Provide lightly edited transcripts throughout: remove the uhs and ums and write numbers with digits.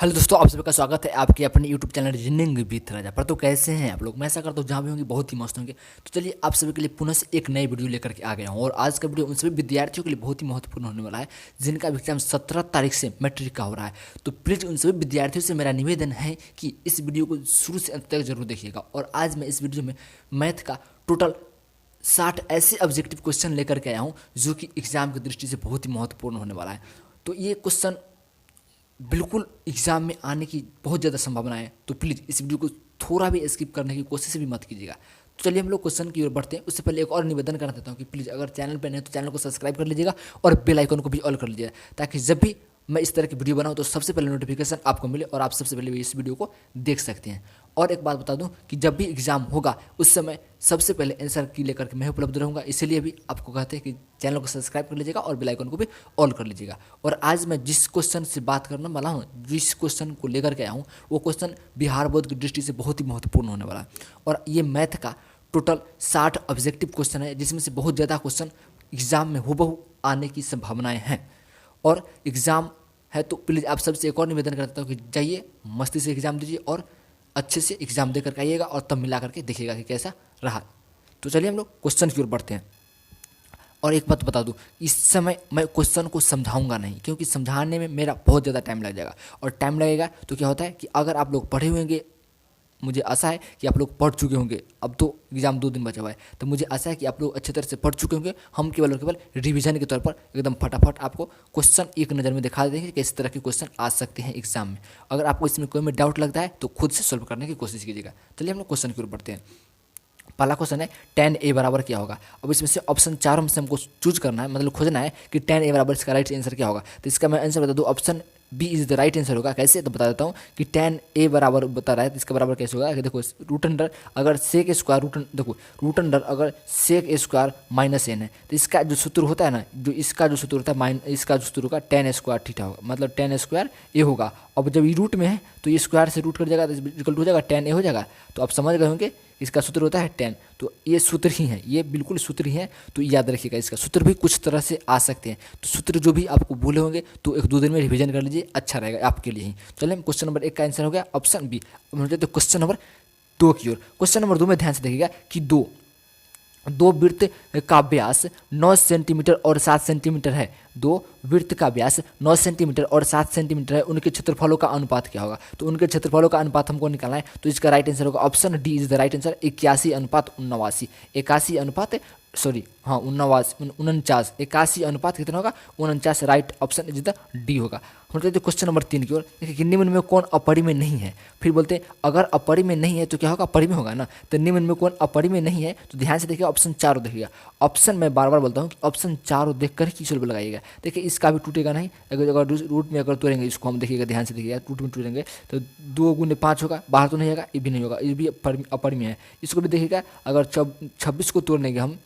Hello दोस्तों, आप सभी का स्वागत है आपके अपने यूट्यूब चैनल रीजनिंग विथ राजा पर। तो कैसे हैं आप लोग? मैं ऐसा करता हूँ जहाँ भी होंगे बहुत ही मस्त होंगे। तो चलिए आप सभी के लिए पुनः से एक नई वीडियो लेकर के आ गया हूँ और आज का वीडियो उन सभी विद्यार्थियों के लिए बहुत ही महत्वपूर्ण होने वाला है जिनका एग्जाम 17 तारीख से मैट्रिक का हो रहा है। तो प्लीज़ उन सभी विद्यार्थियों से मेरा निवेदन है कि इस वीडियो को शुरू से अंत तक जरूर देखिएगा। और आज मैं इस वीडियो में मैथ का टोटल 60 ऐसे ऑब्जेक्टिव क्वेश्चन लेकर के आया हूँ जो कि एग्जाम की दृष्टि से बहुत ही महत्वपूर्ण होने वाला है। तो ये क्वेश्चन बिल्कुल एग्ज़ाम में आने की बहुत ज़्यादा संभावना है। तो प्लीज़ इस वीडियो को थोड़ा भी स्किप करने की कोशिश भी मत कीजिएगा। तो चलिए हम लोग क्वेश्चन की ओर बढ़ते हैं। उससे पहले एक और निवेदन कर देता हूँ कि प्लीज़ अगर चैनल पर नहीं है तो चैनल को सब्सक्राइब कर लीजिएगा और बेल आइकन को भी ऑल कर लीजिएगा, ताकि जब भी मैं इस तरह की वीडियो बनाऊँ तो सबसे पहले नोटिफिकेशन आपको मिले और आप सबसे पहले भी इस वीडियो को देख सकते हैं। और एक बात बता दूं कि जब भी एग्जाम होगा उस समय सबसे पहले आंसर की लेकर के मैं उपलब्ध रहूंगा, इसीलिए भी आपको कहते हैं कि चैनल को सब्सक्राइब कर लीजिएगा और बेल आइकन को भी ऑल कर लीजिएगा। और आज मैं जिस क्वेश्चन से बात करने वाला हूँ, जिस क्वेश्चन को लेकर के आया हूँ, वो क्वेश्चन बिहार बोर्ड की दृष्टि से बहुत ही महत्वपूर्ण होने वाला है। और ये मैथ का टोटल 60 ऑब्जेक्टिव क्वेश्चन है, जिसमें से बहुत ज़्यादा क्वेश्चन एग्जाम में हूबहू आने की संभावनाएं हैं। और एग्ज़ाम है तो प्लीज़ आप सबसे एक और निवेदन करता हूँ कि जाइए मस्ती से एग्ज़ाम दीजिए और अच्छे से एग्ज़ाम दे करके आइएगा और तब मिला करके देखिएगा कि कैसा रहा। तो चलिए हम लोग क्वेश्चन की ओर बढ़ते हैं। और एक बात बता दूं, इस समय मैं क्वेश्चन को समझाऊंगा नहीं, क्योंकि समझाने में मेरा बहुत ज़्यादा टाइम लग जाएगा। और टाइम लगेगा तो क्या होता है कि अगर आप लोग पढ़े होंगे, मुझे आशा है कि आप लोग पढ़ चुके होंगे, अब तो एग्ज़ाम 2 दिन बचा हुआ है, तो मुझे आशा है कि आप लोग अच्छे तरह से पढ़ चुके होंगे। हम केवल और केवल रिवीजन के तौर पर एकदम फटाफट आपको क्वेश्चन एक नज़र में दिखा देंगे कि किस तरह के क्वेश्चन आ सकते हैं एग्जाम में। अगर आपको इसमें कोई में डाउट लगता है तो खुद से सॉल्व करने की कोशिश कीजिएगा। चलिए हम लोग क्वेश्चन की ओर बढ़ते हैं। पहला क्वेश्चन है tan a बराबर क्या होगा। अब इसमें से ऑप्शन चारों में से हमको चूज करना है, मतलब खोजना है कि tan a बराबर इसका राइट आंसर क्या होगा। तो इसका मैं आंसर बता दूँ, option B is the right answer होगा। कैसे, तो बता देता हूँ कि tan a बराबर बता रहा है तो इसका बराबर कैसे होगा कि देखो रूट अंडर अगर सेक स्क्वायर रूट अंडर अगर सेक स्क्वायर माइनस एन है तो इसका जो सूत्र होता है ना, जो इसका जो सूत्र होता है इसका जो सूत्र होगा tan स्क्वायर थीटा होगा, मतलब tan स्क्वायर ए होगा। अब जब ये रूट में है तो ये स्क्वायर से रूट कट जाएगा तो इक्वल टू हो जाएगा tan ए हो जाएगा। तो आप समझ गए होंगे इसका सूत्र होता है 10। तो ये सूत्र ही है, ये बिल्कुल सूत्र ही है। तो याद रखिएगा, इसका सूत्र भी कुछ तरह से आ सकते हैं। तो सूत्र जो भी आपको भूले होंगे तो 1-2 दिन में रिवीजन कर लीजिए, अच्छा रहेगा आपके लिए ही। चलिए क्वेश्चन नंबर 1 का आंसर हो गया ऑप्शन बी। अब हम जाते हैं क्वेश्चन नंबर 2 की ओर। क्वेश्चन नंबर 2 में ध्यान से देखिएगा कि दो वृत्त का व्यास 9 सेंटीमीटर और 7 सेंटीमीटर है। दो वृत्त का व्यास 9 सेंटीमीटर और 7 सेंटीमीटर है, उनके क्षेत्रफलों का अनुपात क्या होगा। तो उनके क्षेत्रफलों का अनुपात हमको निकालना है। तो इसका राइट आंसर होगा option D is the right answer, 81:89। 49 81 अनुपात कितना होगा, 49। Right option is the D होगा। हम कहते हैं क्वेश्चन नंबर 3 की ओर। देखिए कि निम्न में कौन अपरिमेय नहीं है। फिर बोलते हैं अगर अपरिमेय नहीं है तो क्या होगा, परिमेय होगा ना। तो निम्न में कौन अपरिमेय नहीं है, तो ध्यान से देखिए ऑप्शन 4 देखिएगा। ऑप्शन मैं बार बार बोलता हूँ कि ऑप्शन 4 देख कर ही सोल्व लगाइएगा। देखिए इसका भी टूटेगा नहीं, अगर रूट में अगर तोड़ेंगे इसको, हम देखिएगा ध्यान से देखिएगा, रूट में तोड़ेंगे तो 2 गुने 5 होगा, बाहर तो नहीं होगा, ये भी नहीं होगा, ये भी अपरिमेय है। इसको भी देखिएगा, अगर 26 को तोड़नेंगे हम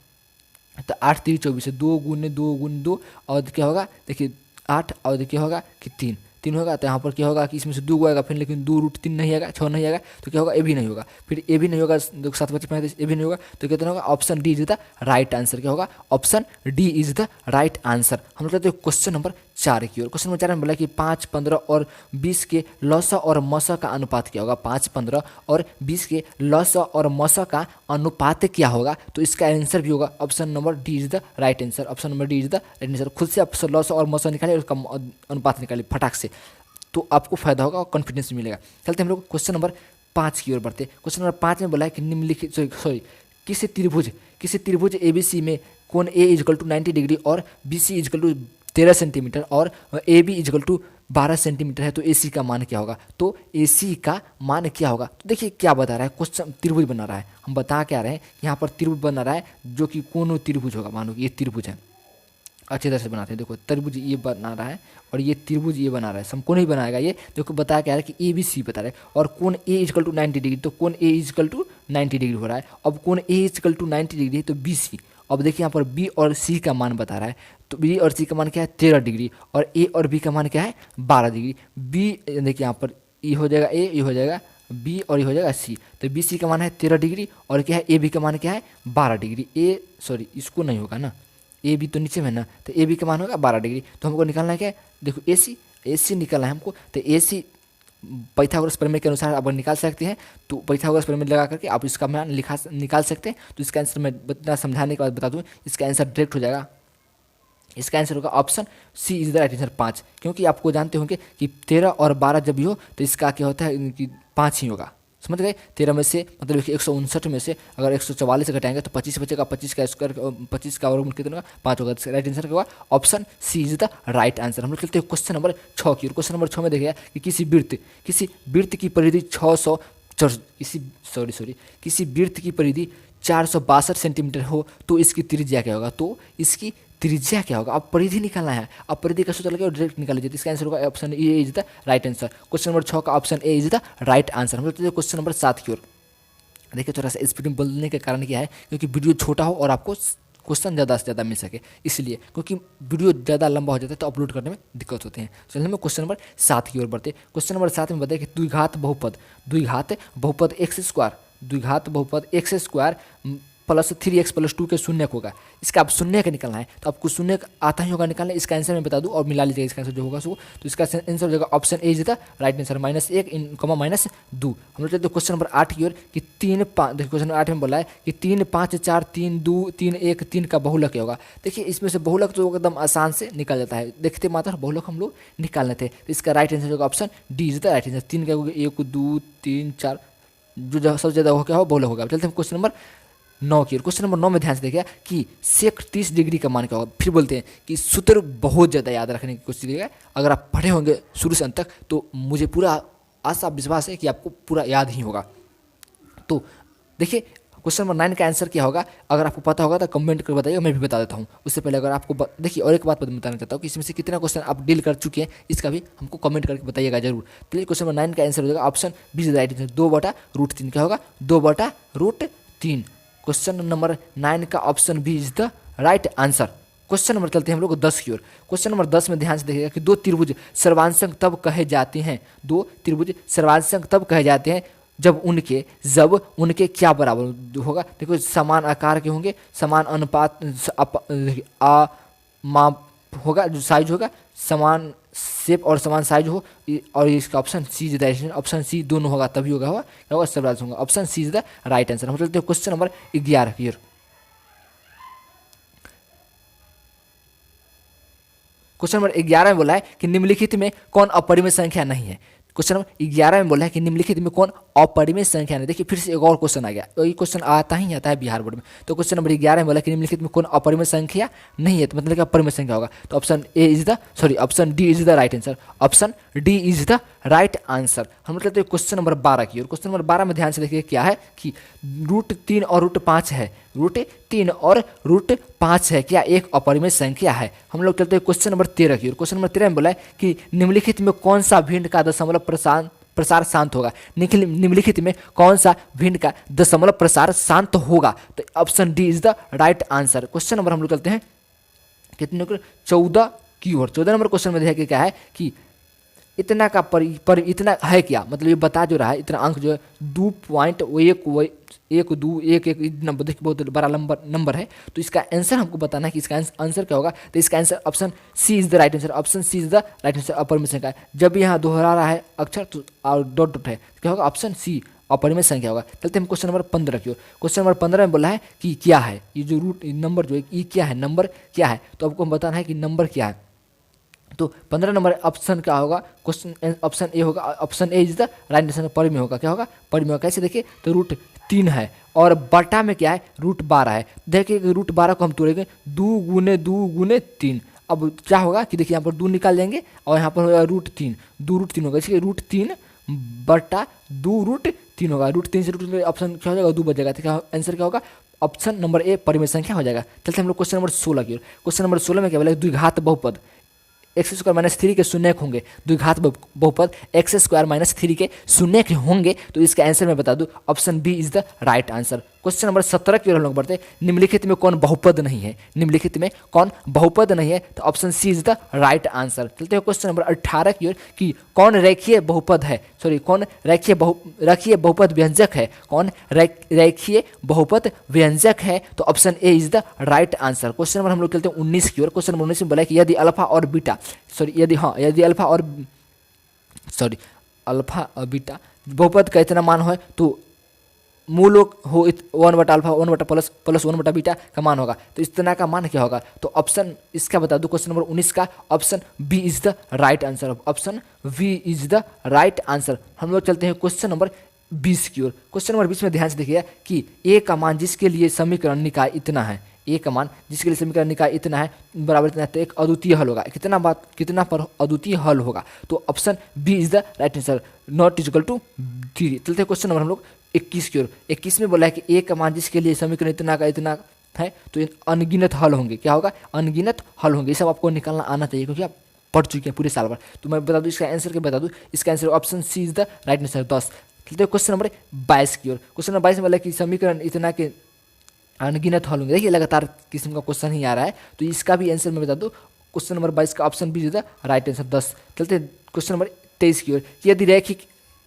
तो 8 3 24 है, 2 गुने 2 और क्या होगा, देखिए 8 और क्या होगा कि 3 होगा। तो यहाँ पर क्या होगा कि इसमें से 2 आएगा, फिर लेकिन 2√3 नहीं आएगा, 6 नहीं आएगा, तो क्या होगा, ए भी नहीं होगा। फिर ए भी नहीं होगा, 7 बचे 35, ए भी नहीं होगा। तो कितना होगा, option D is the right answer. क्या होगा, option D is the right answer. हम लोग कहते हैं क्वेश्चन नंबर 4 की ओर। क्वेश्चन नंबर 4 में बोला कि 5, 15 और 20 के लौसा और मौसा का अनुपात क्या होगा। 5, 15 और 20 के लौसा और मौसा का अनुपात क्या होगा। तो इसका आंसर भी होगा option number D is the right answer. Option number D is the right answer. खुद से आप लौसा और मौसा निकालिए और उसका अनुपात निकालिए फटाक से, तो आपको फायदा होगा और कॉन्फिडेंस मिलेगा। चलते हम लोग क्वेश्चन नंबर 5 की ओर बढ़ते। क्वेश्चन नंबर 5 में बोला है कि निम्नलिखित किसी त्रिभुज एबीसी में कोण ए इजकल टू 90 डिग्री और बीसी इजकल टू 13 सेंटीमीटर और A B is equal to 12 centimetre है, तो ए सी का मान क्या होगा। तो ए सी का मान क्या होगा, तो देखिए क्या बता रहा है, क्वेश्चन त्रिभुज बना रहा है। हम बता क्या रहे हैं, यहाँ पर त्रिभुज बना रहा है जो कि कौन त्रिभुज होगा। मानो कि ये त्रिभुज है, अच्छी तरह से बनाते हैं। देखो त्रिभुज ये बना रहा है और ये त्रिभुज ये बना रहा है, समकोण ही बनाएगा ये। देखो बताया क्या है कि ए बी सी बता रहे हैं और कोण ए इजकल टू 90 डिग्री, तो कोण ए इजकल टू 90 डिग्री हो रहा है। अब कोण ए इजकल टू 90 डिग्री तो बी सी। अब देखिए यहाँ पर बी और सी का मान बता रहा है, तो बी और सी का मान क्या है 13 डिग्री और ए और बी का मान क्या है 12 डिग्री। बी देखिए यहाँ पर ये हो जाएगा ए, ये हो जाएगा बी और ये हो जाएगा सी। तो बी सी का मान है 13 डिग्री और क्या है ए बी का मान क्या है 12 डिग्री। इसको नहीं होगा ना, ए बी तो नीचे में ना, तो ए बी का मान होगा 12 डिग्री। तो हमको निकालना है क्या है, देखो ए सी निकालना है हमको। तो ए सी पाइथागोरस प्रमेय के अनुसार आप निकाल सकते हैं, तो पाइथागोरस प्रमेय लगा करके आप इसका मान निकाल सकते हैं। तो इसका आंसर मैं इतना समझाने के बाद बता दूं, इसका आंसर डायरेक्ट हो जाएगा। इसका आंसर होगा option C is the right answer 5, क्योंकि आपको जानते होंगे कि 13 और 12 जब भी हो तो इसका क्या होता है कि 5 ही होगा। समझ गए? 13 में से मतलब कि 159 में से अगर 144 घटाएंगे तो 25 बचेगा, 25 का स्क्वायर 25 का वर्गमूल कितना होगा 5 होगा। राइट आंसर क्या होगा option C is the right answer. हम लोग चलते हैं क्वेश्चन नंबर 6 की ओर। क्वेश्चन नंबर 6 में देखिए कि किसी वृत्त की परिधि 600 किसी वृत्त की परिधि 462 सेंटीमीटर हो तो इसकी त्रिज्या क्या होगा? तो इसकी त्रिज्या क्या होगा? अब परिधि निकालना है। अब परिधि का सूत्र लगे और डायरेक्ट निकाल लीजिए। इसका आंसर होगा option A is the right answer. Question number 6 का option A is the right answer. हम लोग क्वेश्चन नंबर 7 की ओर। देखिए थोड़ा सा स्पीड में बोलने के कारण क्या है, क्योंकि वीडियो छोटा हो और आपको क्वेश्चन ज़्यादा से ज़्यादा मिल सके, इसलिए। क्योंकि वीडियो ज़्यादा लंबा हो जाता है तो अपलोड करने में दिक्कत होती है। चलिए हम क्वेश्चन नंबर 7 की ओर बढ़ते। क्वेश्चन नंबर 7 में बताइए कि द्विघात बहुपद x square plus 3x plus 2 के शून्य होगा। इसका आप शून्य का निकालना है, तो आपको शून्य आता ही होगा निकालना। इसका आंसर मैं बता दूं और मिला लीजिएगा इसका आंसर जो होगा सो। तो इसका आंसर हो जाएगा option A is the right answer -1 -2। हम लोग चलते हैं क्वेश्चन नंबर 8 की ओर कि 3 5 देखिए क्वेश्चन नंबर 8 में बोला है कि 3 5 4 3 2 3 1 3 का बहुलक क्या होगा? देखिए इसमें से बहुलक तो एकदम आसान से निकल जाता है, देखते मात्र बहुलक हम लोग निकालने थे। तो इसका राइट आंसर होगा option D is the right answer. 3 का होगा 1 2 3 4 जो सबसे ज़्यादा हो क्या हो बहुलक होगा। चलते हैं क्वेश्चन नंबर 9 की ओर। क्वेश्चन नंबर 9 में ध्यान से देखिए कि सेक 30 डिग्री का मान क्या होगा। फिर बोलते हैं कि सूत्र बहुत ज़्यादा याद रखने की कोशिश करिएगा। अगर आप पढ़े होंगे शुरू से अंत तक तो मुझे पूरा आशा विश्वास है कि आपको पूरा याद ही होगा। तो देखिए क्वेश्चन नंबर 9 का आंसर क्या होगा, अगर आपको पता होगा तो कमेंट कर बताइए, मैं भी बता देता हूँ। उससे पहले अगर आपको देखिए और एक बात बताना चाहता हूँ कि इसमें से कितना क्वेश्चन आप डील कर चुके हैं, इसका भी हमको कमेंट करके बताइएगा जरूर। तो क्वेश्चन नंबर 9 का आंसर हो जाएगा option B is the right answer. 2/√3 क्या होगा? 2/√3। क्वेश्चन नंबर 9 का option B is the right answer. Question number चलते हैं हम लोग 10 की ओर। क्वेश्चन नंबर 10 में ध्यान से देखिएगा कि दो त्रिभुज सर्वांशक तब कहे जाते हैं जब उनके क्या बराबर होगा? देखो समान आकार के होंगे, समान अनुपात माप होगा, जो साइज होगा समान शेप और समान साइज हो, और इसका option C is the right answer. Option C दोनों होगा तभी होगा क्या होगा? सर्वांश होगा। Option C is the right answer. हम चलते हैं क्वेश्चन नंबर 11 की ओर। क्वेश्चन नंबर 11 में बोला है कि निम्नलिखित में कौन अपरिमेय संख्या नहीं है। क्वेश्चन नंबर 11 में बोला है कि निम्नलिखित में कौन अपरिमेय संख्या नहीं। देखिए फिर से एक और क्वेश्चन आ गया, ये क्वेश्चन आता है बिहार बोर्ड में। तो क्वेश्चन नंबर 11 में बोला कि निम्नलिखित में कौन अपरिमेय संख्या नहीं है, तो मतलब क्या अपरिमेय संख्या होगा? तो option D is the right answer. Option D is the right answer. हम लोग चलते हैं क्वेश्चन नंबर 12 की ओर। क्वेश्चन नंबर 12 में ध्यान से देखिए क्या है कि √3 और √5 है। √3 और √5 है क्या एक अपरिमेय संख्या है? हम लोग चलते हैं क्वेश्चन नंबर 13 की ओर। क्वेश्चन नंबर 13 में बोला है कि निम्नलिखित में कौन सा भिन्न का दशमलव प्रसार शांत होगा। निम्नलिखित में कौन सा भिन्न का दशमलव प्रसार शांत होगा? तो option D is the right answer. Question number हम लोग चलते हैं कितने 14 की ओर। 14 नंबर क्वेश्चन में देखिए क्या है कि इतना का पर इतना है क्या, मतलब ये बता जो रहा है इतना अंक जो है 2.121 नंबर, देखिए बहुत बड़ा नंबर है। तो इसका आंसर हमको बताना है कि इसका आंसर क्या होगा। तो इसका answer option C is the right answer. Option C is the right answer. अपरिमेय संख्या जब भी यहाँ दोहरा रहा है अक्षर तो और डॉट है तो क्या होगा? ऑप्शन सी अपरिमेय संख्या होगा। चलते हम क्वेश्चन नंबर 15 की ओर। क्वेश्चन नंबर 15 में बोला है कि क्या है ये जो रूट नंबर जो है ये क्या है, नंबर क्या है? तो आपको बताना है कि नंबर क्या है। तो 15 नंबर ऑप्शन क्या होगा? क्वेश्चन ऑप्शन ए होगा। Option A is the right answer. परिमेय होगा क्या होगा? परिमेय होगा। कैसे देखिए तो √3 है और बटा में क्या है √12 है। देखिए √12 को हम तोड़ेंगे 2 × 2 × 3। अब क्या होगा कि देखिए यहाँ पर 2 निकाल देंगे और यहाँ पर होगा √3, 2√3 होगा। इसलिए √3 बटा 2√3 होगा। √3 से √3 ऑप्शन क्या हो जाएगा? 2 बचेगा। तो क्या आंसर क्या होगा? ऑप्शन नंबर ए परिमेय संख्या हो जाएगा। चलते हम लोग क्वेश्चन नंबर 16 की ओर। क्वेश्चन नंबर 16 में क्या बोला? द्विघात बहुपद x² - 3 के शून्य होंगे। द्विघात बहुपद x² - 3 के शून्य के होंगे। तो इसका आंसर मैं बता दूं option B is the right answer. Question number 17 की ओर हम लोग बढ़ते हैं। निम्नलिखित में कौन बहुपद नहीं है? निम्नलिखित में कौन बहुपद नहीं है? तो option C is the right answer. चलते हैं क्वेश्चन नंबर 18 की ओर कि कौन रेखीय बहुपद है, कौन रेखीय बहुपद व्यंजक है? कौन रेखीय बहुपद व्यंजक है? तो option A is the right answer. Question number हम लोग चलते हैं 19 की ओर। क्वेश्चन नंबर 19 में बोला कि यदि अल्फा और बीटा अल्फा और बीटा बहुपद का इतना मान हो तो मूल हो 1/अल्फा 1/+ 1/बीटा का मान होगा। तो इस तरह का मान क्या होगा? तो ऑप्शन इसका बता दूं, क्वेश्चन नंबर 19 का option B is the right answer. Option B is the right answer. हम लोग चलते हैं क्वेश्चन नंबर 20 की ओर। क्वेश्चन नंबर 20 में ध्यान से देखिए कि ए का मान जिसके लिए समीकरण निकाय इतना है, ए का मान जिसके लिए समीकरण निकाय इतना है बराबर इतना है, तो एक अद्वितीय हल होगा। कितना पर अद्वितीय हल होगा? तो option B is the right answer, not equal to 3। चलते हैं क्वेश्चन नंबर हम लोग 21 की ओर। 21 में बोला है कि ए का मान जिसके लिए समीकरण इतना का इतना है तो अनगिनत हल होंगे। क्या होगा? अनगिनत हल होंगे। ये सब आपको निकालना आना चाहिए क्योंकि आप पढ़ चुके हैं पूरे साल भर। तो मैं बता दूं इसका आंसर क्या बता दूं, इसका answer option C is the right answer 10। चलते हैं क्वेश्चन नंबर 22 की ओर। क्वेश्चन नंबर 22 में बोला कि समीकरण इतना के अनगिनत हल होंगे। देखिए लगातार किस्म का क्वेश्चन ही आ रहा है, तो इसका भी आंसर मैं बता दूं, क्वेश्चन नंबर 22 का option B is the right answer 10। चलते हैं क्वेश्चन नंबर 23 की ओर।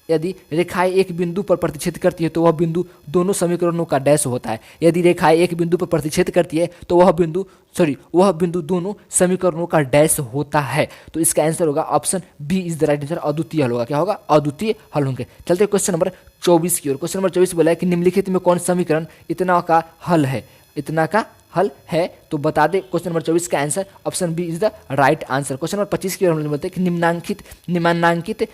यदि रेखाएं एक बिंदु पर प्रतिच्छेद करती है तो वह बिंदु दोनों समीकरणों का डैश होता है। यदि रेखाएं एक बिंदु पर प्रतिच्छेद करती है तो वह बिंदु दोनों समीकरणों का डैश होता है। तो इसका आंसर होगा option B is the right answer, अद्वितीय हल होगा। क्या होगा? अद्वितीय हल होंगे। चलते क्वेश्चन नंबर 24 की ओर। क्वेश्चन नंबर 24 बोला है कि निम्नलिखित में कौन समीकरण इतना का हल है? इतना का हल है तो बता दे। क्वेश्चन नंबर 24 का answer option B is the right answer. Question number 25 की ओर हम बोलते हैं कि निम्नांकित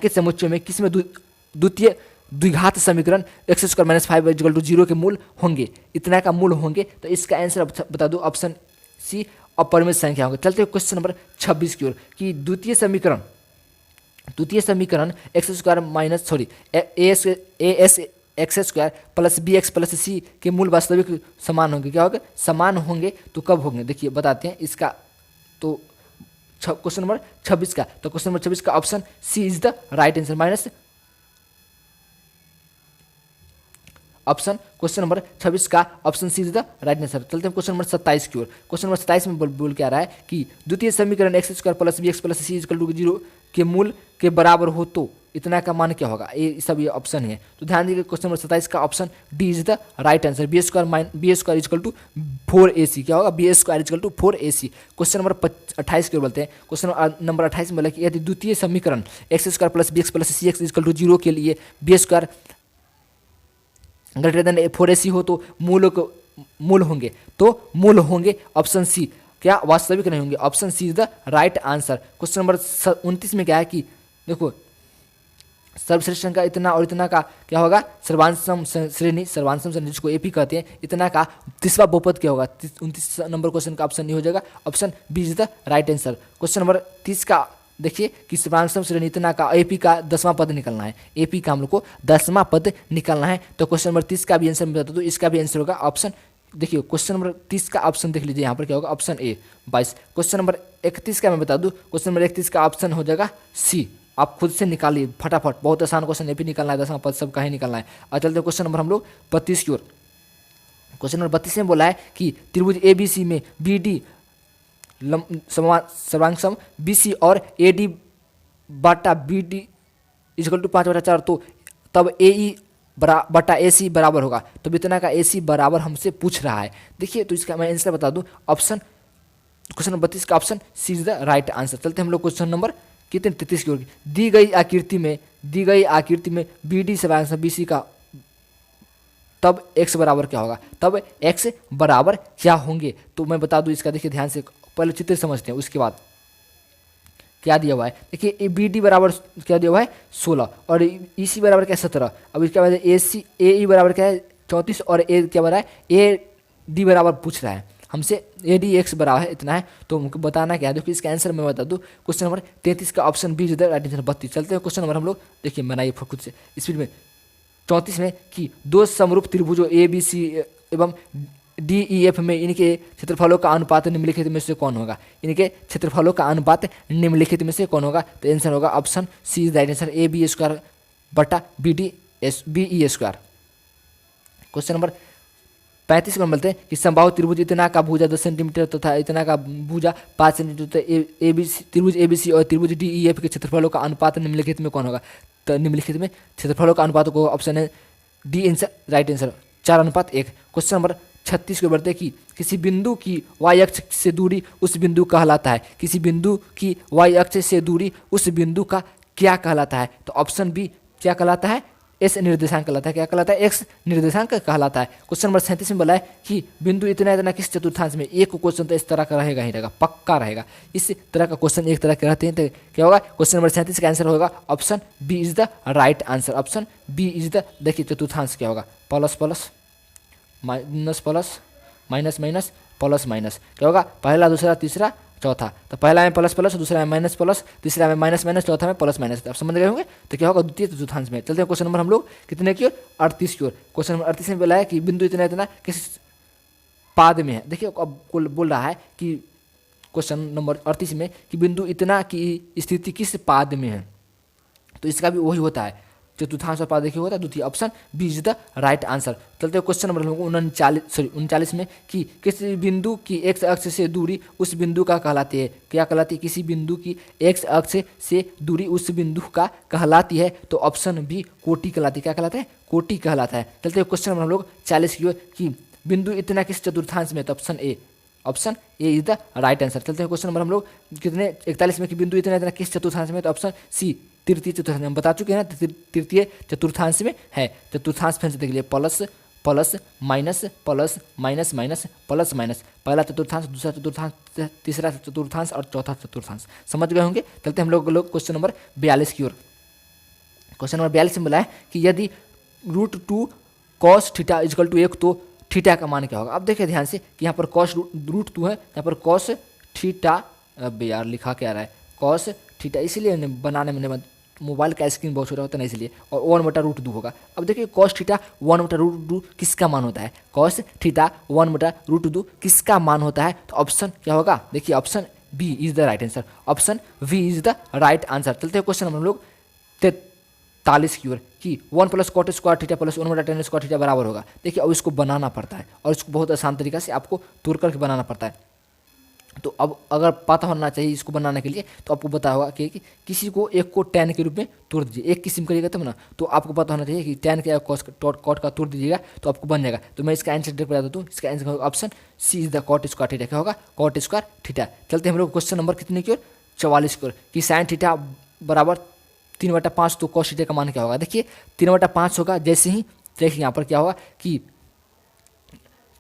समुच्चयों में किसमें द्वितीय द्विघात समीकरण x² - 5 = 0 के मूल होंगे? इतना का मूल होंगे। तो इसका आंसर बता दो, ऑप्शन सी अपरिमित संख्या होंगे। चलते क्वेश्चन नंबर 26 की ओर कि द्वितीय समीकरण x² + bx + c के मूल वास्तविक समान होंगे। क्या होगा? समान होंगे। तो कब होंगे? देखिए बताते हैं इसका। तो क्वेश्चन नंबर 26 का, तो क्वेश्चन नंबर 26 का option C is the right answer minus option question number 26 का option C is the right answer. चलते हैं क्वेश्चन नंबर 27 की ओर। क्वेश्चन नंबर 27 में बोल क्या रहा है कि द्वितीय समीकरण x² + bx + c = 0 के मूल के बराबर हो तो इतना का मान क्या होगा? ये सब ये ऑप्शन है। तो ध्यान दीजिए क्वेश्चन नंबर 27 का option D is the right answer, b² = 4ac। क्या होगा? b² = 4ac। क्वेश्चन नंबर 28 की ओर बोलते हैं। क्वेश्चन नंबर 28 में बोला कि यदि द्वितीय समीकरण x² + bx + c = 0 के लिए b² > 4ac हो तो मूल होंगे ऑप्शन सी। क्या? वास्तविक नहीं होंगे। Option C is the right answer. Question number 29 में क्या है कि देखो सर्वश्रेष्ठ का इतना और इतना का क्या होगा? सर्वांशम श्रेणी जिसको एपी कहते हैं, इतना का तीसरा बहुपद क्या होगा? 29 नंबर क्वेश्चन का ऑप्शन नहीं हो जाएगा, option B is the right answer. Question number 30 का देखिए कि सर्वांशम श्रेणी इतना का एपी का 10वां पद निकलना है। एपी का हम लोग को 10वां पद निकलना है। तो क्वेश्चन नंबर 30 का भी आंसर बता दो, इसका भी आंसर होगा ऑप्शन। देखिए क्वेश्चन नंबर 30 का ऑप्शन देख लीजिए यहाँ पर क्या होगा? Option A 22। क्वेश्चन नंबर 31 का मैं बता दूं, क्वेश्चन नंबर 31 का ऑप्शन हो जाएगा सी। आप खुद से निकालिए फटाफट, बहुत आसान क्वेश्चन एपी निकालना है, 10वां पद सब कहीं निकालना है। और चलते क्वेश्चन नंबर हम लोग 32 की ओर। क्वेश्चन नंबर 32 में बोला है कि त्रिभुज ABC में BD सर्वांशम BC और AD बटा BD = 5/4 तो तब AE बटा AC बराबर होगा। तो इतना का AC बराबर हमसे पूछ रहा है। देखिए तो इसका मैं आंसर बता दूं, ऑप्शन क्वेश्चन नंबर 32 का option C is the right answer. चलते हम लोग क्वेश्चन नंबर कितने 33 की ओर। दी गई आकृति में BD सर्वांशम BC का तब x बराबर क्या होगा? तब x बराबर क्या होंगे? तो मैं बता दूं इसका, देखिए ध्यान से पहले चित्र समझते हैं, उसके बाद क्या दिया हुआ है। देखिए BD बराबर क्या दिया हुआ है? 16 और EC बराबर क्या 17। अब इसके बाद AE बराबर क्या है? 34 और A क्या बराबर है? AD बराबर पूछ रहा है हमसे, ADX बराबर है इतना है। तो हमको बताना क्या है? देखिए इसका आंसर मैं बता दूं, क्वेश्चन नंबर 33 का option B is the right answer 32। चलते हैं क्वेश्चन नंबर हम लोग देखिए बनाइए खुद से स्पीड में। 34 में कि दो समरूप त्रिभुजों ABC एवं DEF में इनके क्षेत्रफलों का अनुपात निम्नलिखित में से कौन होगा? इनके क्षेत्रफलों का अनुपात निम्नलिखित में से कौन होगा? तो आंसर होगा option C is right answer, AB² बटा BE²। क्वेश्चन नंबर 35 में बोलते हैं कि समबाहु त्रिभुज इतना का भुजा 10 सेंटीमीटर तथा इतना का भुजा 5 सेंटीमीटर त्रिभुज ABC और त्रिभुज DEF के क्षेत्रफलों का अनुपात निम्नलिखित में कौन होगा? तो निम्नलिखित में क्षेत्रफलों का अनुपात को ऑप्शन है D answer right answer 4:1। Question number 36 को बढ़ते कि किसी बिंदु की y अक्ष से दूरी उस बिंदु कहलाता है। किसी बिंदु की y अक्ष से दूरी उस बिंदु का क्या कहलाता है? तो ऑप्शन बी क्या कहलाता है? एस निर्देशांक कहलाता है। क्या कहलाता है? एक्स निर्देशांक कहलाता है। क्वेश्चन नंबर 37 में बोला है कि बिंदु इतना इतना किस चतुर्थांश में। एक क्वेश्चन तो इस तरह का रहेगा ही रहेगा, पक्का रहेगा। इस तरह का क्वेश्चन एक तरह के रहते हैं तो क्या होगा? क्वेश्चन नंबर 37 का आंसर होगा option B is the right answer. Option B is the, देखिए चतुर्थांश क्या होगा? Plus plus minus plus minus minus plus minus, क्या होगा? पहला दूसरा तीसरा चौथा, तो पहला में प्लस प्लस, दूसरा में माइनस प्लस, तीसरा में माइनस माइनस, चौथा में प्लस माइनस। आप समझ गए होंगे। तो क्या होगा? द्वितीय चतुर्थांश में। चलते हैं क्वेश्चन नंबर हम लोग कितने की ओर? 38 की ओर। क्वेश्चन नंबर 38 में बोला है कि बिंदु इतना इतना किस पाद में है। देखिए अब बोल रहा है कि क्वेश्चन नंबर 38 में कि बिंदु इतना की स्थिति किस पाद में है, तो इसका भी वही होता है, चतुर्थांश और पाद देखिए होता है द्वितीय। Option B is the right answer. चलते हैं क्वेश्चन नंबर 39 में कि किसी बिंदु की एक्स अक्ष से दूरी उस बिंदु का कहलाती है। क्या कहलाती है? किसी बिंदु की एक्स अक्ष से दूरी उस बिंदु का कहलाती है, तो ऑप्शन बी कोटि कहलाती है। क्या कहलाता है? कोटि कहलाता है। चलते हैं क्वेश्चन नंबर हम लोग 40 की ओर कि बिंदु इतना किस चतुर्थांश में, तो option A, option A is the right answer. चलते हैं क्वेश्चन नंबर हम लोग कितने 41 में कि बिंदु इतना इतना किस चतुर्थांश में, तो ऑप्शन सी तृतीय चतुर्थांश में। हम बता चुके हैं ना, तृतीय चतुर्थांश में है। चतुर्थांश फिर से देख लिए, plus plus minus plus minus minus plus minus, पहला चतुर्थांश, दूसरा चतुर्थांश, तीसरा चतुर्थांश और चौथा चतुर्थांश। समझ गए होंगे। चलते हम लोग क्वेश्चन नंबर 42 की ओर। क्वेश्चन नंबर 42 में बोला है कि यदि √2 cos थीटा इजकल टू 1, तो थीटा का मान क्या होगा? अब देखिए ध्यान से कि यहाँ पर cos √2 है, यहाँ पर cos थीटा, अब यार लिखा क्या रहा है? cos थीटा, इसीलिए बनाने में मोबाइल का स्क्रीन बहुत छोटा होता है ना, इसलिए। और 1/√2 होगा। अब देखिए cos थीटा 1/√2 किसका मान होता है? cos थीटा 1/√2 किसका मान होता है? तो ऑप्शन क्या होगा? देखिए option B is the right answer. Option B is the right answer. चलते हैं क्वेश्चन हम लोग 43 की ओर कि 1 + cot square theta plus 1/tan square theta बराबर होगा। देखिए अब इसको बनाना पड़ता है और इसको बहुत आसान तरीका से आपको तोड़ करके बनाना पड़ता है। तो अब अगर पता होना चाहिए इसको बनाने के लिए, तो आपको पता होगा कि किसी को एक को tan के रूप में तोड़ दीजिए, एक किस्म करिएगा तब ना, तो आपको पता होना चाहिए कि tan का cot का तोड़ दीजिएगा तो आपको बन जाएगा। तो मैं इसका आंसर डायरेक्ट बता दूँ, इसका आंसर होगा option C is the cot square theta. क्या होगा? cot square theta. चलते हैं हम लोग क्वेश्चन नंबर कितने की ओर? 44 की ओर कि sin थीटा बराबर 3/5, तो cos थीटा का मान क्या होगा? देखिए 3/5 होगा। जैसे ही देखिए यहाँ पर क्या होगा कि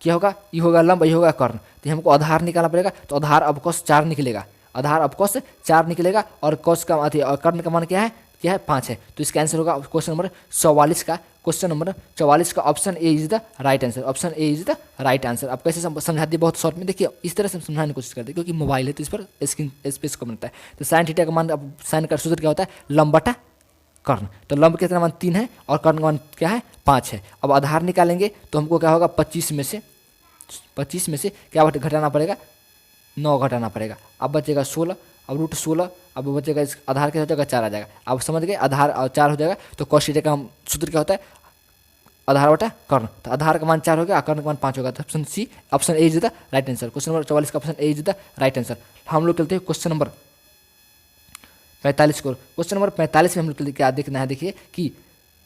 क्या होगा? ये होगा लंब, ये होगा कर्ण, तो हमको आधार निकालना पड़ेगा। तो आधार अब cos 4 निकलेगा, आधार अब cos 4 निकलेगा और cos का और कर्ण का मान क्या है? क्या है? 5 है। तो इसका आंसर होगा क्वेश्चन नंबर 44 का। क्वेश्चन नंबर 44 का option A is the right answer. Option A is the right answer. आप कैसे समझा दिए बहुत शॉर्ट में। देखिए इस तरह से समझाने की कोशिश करते हैं क्योंकि मोबाइल है तो इस पर स्क्रीन स्पेस कम रहता है। तो साइन थीटा का मान, अब साइन का सूत्र क्या होता है? लंब बटा कर्ण। तो लंब कितना मान 3 है और कर्ण का मान क्या है? 5 है। अब आधार निकालेंगे तो हमको क्या होगा? 25 में से क्या घटाना पड़ेगा? 9 घटाना पड़ेगा। अब बचेगा 16, अब √16, अब बचेगा इस आधार क्या हो जाएगा? 4 आ जाएगा। अब समझ गए, आधार 4 हो जाएगा। तो cos थीटा का सूत्र क्या होता है? आधार बटा कर्ण। तो आधार का मान 4 हो गया, कर्ण का मान 5 होगा। तो option C, option A is the right answer. Question number 44 का option A is the right answer. हम लोग चलते हैं क्वेश्चन नंबर 45 को। क्वेश्चन नंबर 45 में हम लोग क्या देखना है? देखिए कि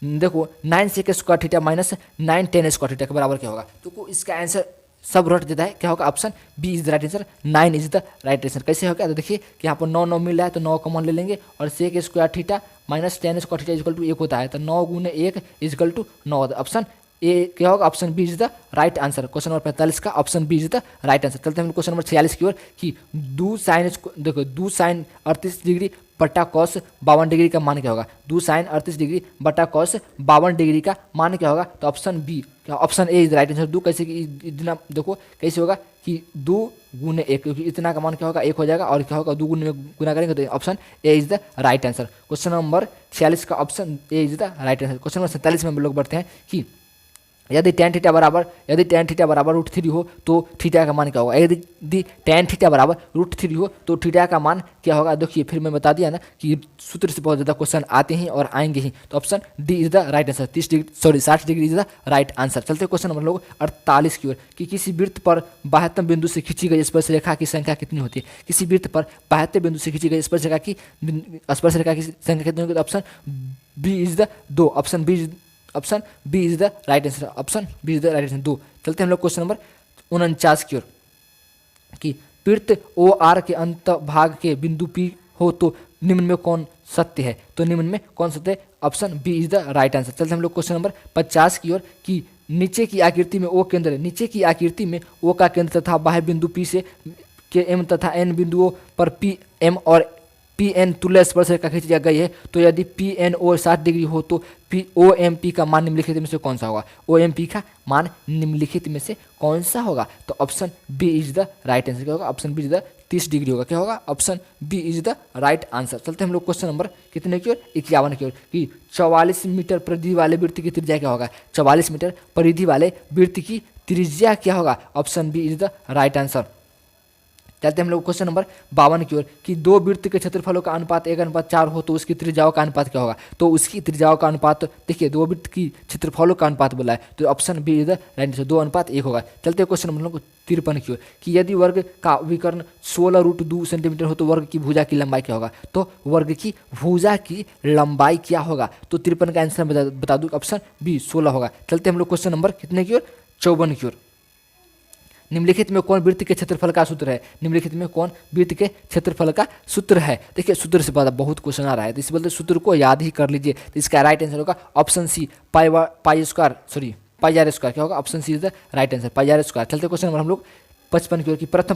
देखो 9 sec square theta minus 9 tan square theta के बराबर क्या होगा? तो इसका आंसर सब रट देता है। क्या होगा? Option B is the right answer. 9 is the right answer. कैसे होगा? तो देखिए कि यहाँ पर 9 मिल रहा है तो 9 कॉमन ले लेंगे और sec square theta minus tan square theta equal to 1 होता है, तो 9 × 1 इक्वल टू 9। ऑप्शन ए क्या होगा? Option B is the right answer. Question number 45 का option B is the right answer. चलते हैं क्वेश्चन नंबर 46 की ओर कि 2 sin, देखो 2 sin 38 डिग्री बटा cos 52 डिग्री का मान क्या होगा? 2 sin 38 डिग्री बटा cos 52 डिग्री का मान क्या होगा? तो option B, option A is right answer. 2 कैसे कि इतना देखो कैसे होगा कि 2 × 1, क्योंकि इतना का मान क्या होगा? 1 हो जाएगा और क्या होगा? 2 में गुना करेंगे तो option A is the right answer. Question number 46 का option A is the right answer. Question number 47 में हम लोग बढ़ते हैं कि यदि tan थीटा बराबर √3 हो तो थीटा का मान क्या होगा? यदि tan थीटा बराबर √3 हो तो थीटा का मान क्या होगा? देखिए फिर मैं बता दिया ना कि सूत्र से बहुत ज़्यादा क्वेश्चन आते हैं और आएंगे ही। तो option D is the right answer. 60 degree is the right answer. चलते क्वेश्चन नंबर लोग 48 की ओर कि किसी वृत्त पर 72 बिंदु से खींची गई स्पर्श रेखा की संख्या कितनी होती है? किसी वृत्त पर 72 बिंदु से खींची गई स्पर्श रेखा की संख्या कितनी होगी? तो option B is the 2। Option B is the right answer. Option B is the right answer 2। चलते हैं हम लोग क्वेश्चन नंबर 49 की ओर कि वृत्त ओ आर के अंत भाग के बिंदु पी हो तो निम्न में कौन सत्य है, तो निम्न में कौन सत्य है, option B is the right answer. चलते हम लोग क्वेश्चन नंबर 50 की ओर कि नीचे की आकृति में ओ केंद्र है, नीचे की आकृति में ओ का केंद्र तथा बाह्य बिंदु पी से के एम तथा एन बिंदुओं पर पी एम और पी एन तुल्य स्पर्श रेखा खींची गई है, तो यदि पी एन ओ 60 डिग्री हो तो पी ओ एम पी का मान निम्नलिखित में से कौन सा होगा, ओ एम पी का मान निम्नलिखित में से कौन सा होगा, तो option B is the right answer. क्या होगा, option B is the 30 degree होगा। क्या होगा, option B is the right answer. चलते हम लोग क्वेश्चन नंबर कितने की ओर, 51 की ओर कि 44 मीटर परिधि वाले वृत्त की त्रिज्या क्या होगा, 44 मीटर परिधि वाले वृत्त की त्रिज्या क्या होगा, option B is the right answer. चलते हम लोग क्वेश्चन नंबर 52 की ओर कि दो वृत्त के क्षेत्रफलों का अनुपात 1:4 हो तो उसकी त्रिज्याओं का अनुपात क्या होगा, तो उसकी त्रिज्याओं का अनुपात, देखिए दो वृत्त की क्षेत्रफलों का अनुपात बोला है, तो option B is the right answer, 2:1 होगा। चलते क्वेश्चन नंबर 53 की ओर कि यदि वर्ग का विकर्ण 16√2 सेंटीमीटर हो तो वर्ग की भुजा की लंबाई क्या होगा, तो वर्ग की भुजा की लंबाई क्या होगा, तो 53 का आंसर बता दूँ, ऑप्शन बी 16 होगा। चलते हम लोग क्वेश्चन नंबर कितने की ओर, 54 की ओर। निम्नलिखित में कौन वृत्त के क्षेत्रफल का सूत्र है, निम्नलिखित में कौन वृत्त के क्षेत्रफल का सूत्र है। देखिए सूत्र से पता बहुत क्वेश्चन आ रहा है, तो इस बोलते सूत्र को याद ही कर लीजिए। तो इसका राइट आंसर होगा option C pi R square. क्या होगा, option C is the right answer, pi R square. चलते क्वेश्चन नंबर हम लोग 55 की ओर की प्रथम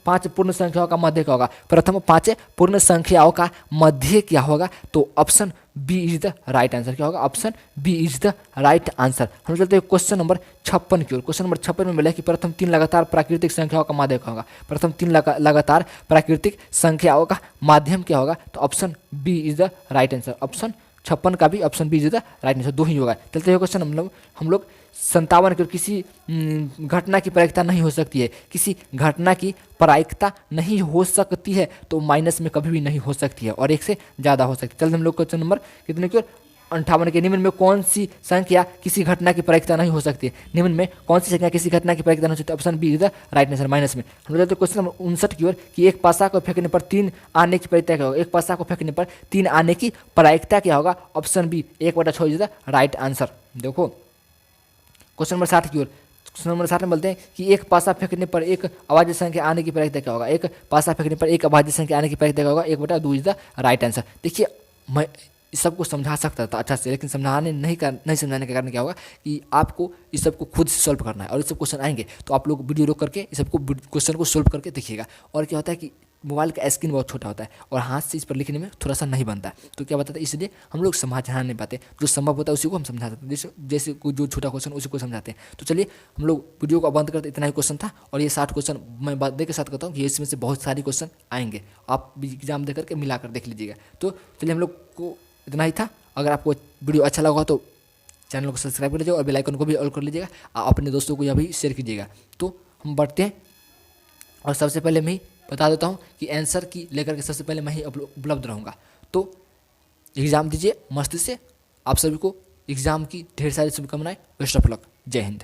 5 पूर्ण संख्याओं का मध्य क्या होगा, प्रथम 5 पूर्ण संख्याओं का मध्य क्या होगा, तो option B is the right answer. क्या होगा, option B is the right answer. हम चलते हैं क्वेश्चन नंबर 56 की ओर। क्वेश्चन नंबर 56 में मिला कि प्रथम 3 लगातार प्राकृतिक संख्याओं का माध्य क्या होगा, प्रथम 3 लगातार प्राकृतिक संख्याओं का माध्यम क्या होगा, तो option B is the right answer. Option 56 का भी option B is the right answer, 2 ही होगा। चलते हैं क्वेश्चन हम लोग 57 की ओर किसी घटना की प्रायिकता नहीं हो सकती है, किसी घटना की प्रायिकता नहीं हो सकती है तो माइनस में कभी भी नहीं हो सकती है और एक से ज़्यादा हो सकती है। चलते हम लोग क्वेश्चन नंबर कितने की ओर, 58 के। निम्न में कौन सी संख्या किसी घटना की प्रायिकता नहीं हो सकती है, निम्न में कौन सी संख्या किसी घटना की प्रायिकता नहीं हो सकती, option B is the right answer, minus में। हम लोग क्वेश्चन नंबर 59 की ओर कि एक पासा को फेंकने पर 3 आने की प्रायिकता क्या होगा, एक पासा को फेंकने पर 3 आने की प्रायिकता क्या होगा, option B 1/6 is the right answer. देखो क्वेश्चन नंबर 60 की ओर, क्वेश्चन नंबर 60 में बोलते हैं कि एक पासा फेंकने पर एक अभाज्य संख्या आने की प्रायिकता क्या होगा, एक पासा फेंकने पर एक अभाज्य संख्या आने की प्रायिकता क्या होगा, 1/2 इज द राइट आंसर। देखिए मैं इस सबको समझा सकता था अच्छा से, लेकिन नहीं समझाने के कारण क्या होगा कि आपको इस सबको खुद से सॉल्व करना है और ये सब क्वेश्चन आएंगे तो आप लोग वीडियो रोक करके इस सबको क्वेश्चन को सॉल्व करके देखिएगा। और क्या होता है कि मोबाइल का स्क्रीन बहुत छोटा होता है और हाथ से इस पर लिखने में थोड़ा सा नहीं बनता, तो क्या बताता है, इसलिए हम लोग समझा नहीं पाते, जो संभव होता है उसी को हम समझाते हैं, जैसे जो छोटा क्वेश्चन उसी को समझाते हैं। तो चलिए हम लोग वीडियो को बंद करते, इतना ही क्वेश्चन था और ये 60 क्वेश्चन मैं बात दे के साथ कहता हूँ कि इसमें से बहुत सारी क्वेश्चन आएंगे, आप भी एग्जाम दे करके मिला कर देख लीजिएगा। तो चलिए हम लोग को इतना ही था। अगर आपको वीडियो अच्छा लगा तो चैनल को सब्सक्राइब कर लीजिएगा और बेल आइकन को भी ऑल कर लीजिएगा, अपने दोस्तों को यह भी शेयर कीजिएगा। तो हम बढ़ते हैं और सबसे पहले मैं ही बता देता हूँ कि आंसर की लेकर के सबसे पहले मैं ही उपलब्ध रहूँगा। तो एग्ज़ाम दीजिए मस्ती से। आप सभी को एग्ज़ाम की ढेर सारी शुभकामनाएं। Best of luck. जय हिंद।